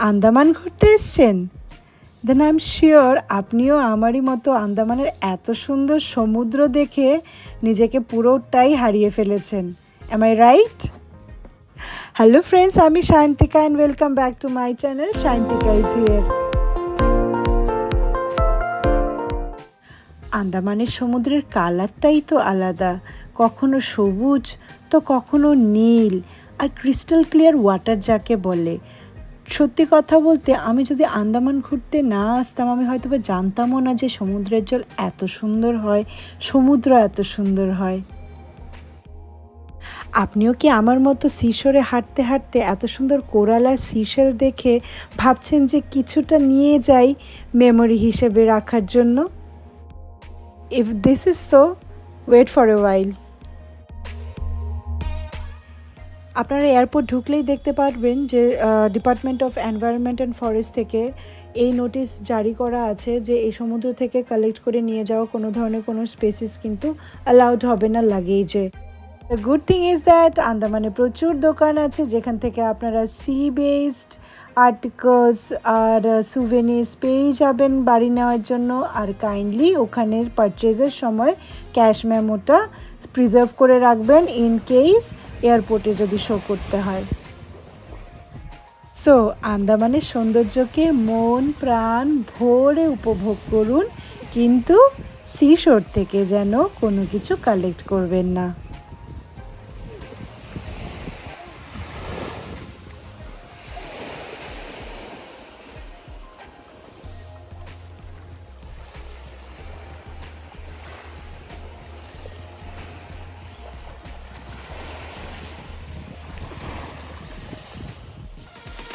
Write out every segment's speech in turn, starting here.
আন্দামান ঘুরতে এসছেন? Then I am sure আপনিও আমারই মতো আন্দামানের এত সুন্দর সমুদ্র দেখে নিজেকে পুরোটাই হারিয়ে ফেলেছেন। Am I right? Hello friends, আমি Shayantika and welcome back to my channel Shayantika is here. আন্দামানের সমুদ্রের কালারটাই তো আলাদা, কখনো সবুজ তো কখনো নীল আর ক্রিস্টাল ক্লিয়ার ওয়াটার যাকে বলে। সত্যি কথা বলতে আমি যদি আন্দামান ঘুরতে না আসতাম আমি হয়তো বা জানতামও না যে সমুদ্রের জল এত সুন্দর হয়, সমুদ্র এত সুন্দর হয়। আপনিও কি আমার মতো সিশোরে হাঁটতে হাঁটতে এত সুন্দর কোরাল আর সিশেল দেখে ভাবছেন যে কিছুটা নিয়ে যাই মেমোরি হিসেবে রাখার জন্য? If this is so, wait for a while. আপনারা এয়ারপোর্ট ঢুকলেই দেখতে পারবেন যে department of environment and forest থেকে এই নোটিশ জারি করা আছে যে এই সমুদ্র থেকে কালেক্ট করে নিয়ে যাওয়া কোনো ধরনের কোনো স্পেসিস কিন্তু অ্যালাউড হবে না লাগেজে। The good thing is that আন্দামানে প্রচুর দোকান আছে যেখান থেকে আপনারা সি বেসড আর্টিকেলস আর সুভেনিরস পেয়ে যাবেন বাড়ি নেওয়ার জন্য। আর কাইন্ডলি ওখানে পারচেজের সময় ক্যাশ মেমোটা প্রিজার্ভ করে রাখবেন ইন কেস এয়ারপোর্টে যদি শো করতে হয়। সো আন্দামানের সৌন্দর্যকে মন প্রাণ ভরে উপভোগ করুন, কিন্তু সিশোর থেকে যেন কোনো কিছু কালেক্ট করবেন না।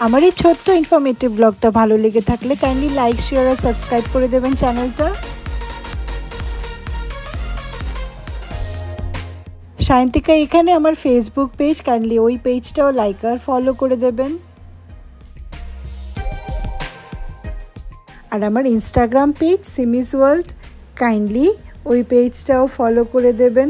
আমার এই ছোট্ট ইনফরমেটিভ ব্লগটা ভালো লেগে থাকলে কাইন্ডলি লাইক শেয়ার আর সাবস্ক্রাইব করে দেবেন চ্যানেলটা। শায়ন্তিকা এখানে আমার ফেসবুক পেজ, কাইন্ডলি ওই পেজটাও লাইক আর ফলো করে দেবেন। আর আমার ইনস্টাগ্রাম পেজ সিমিস ওয়ার্ল্ড, কাইন্ডলি ওই পেজটাও ফলো করে দেবেন।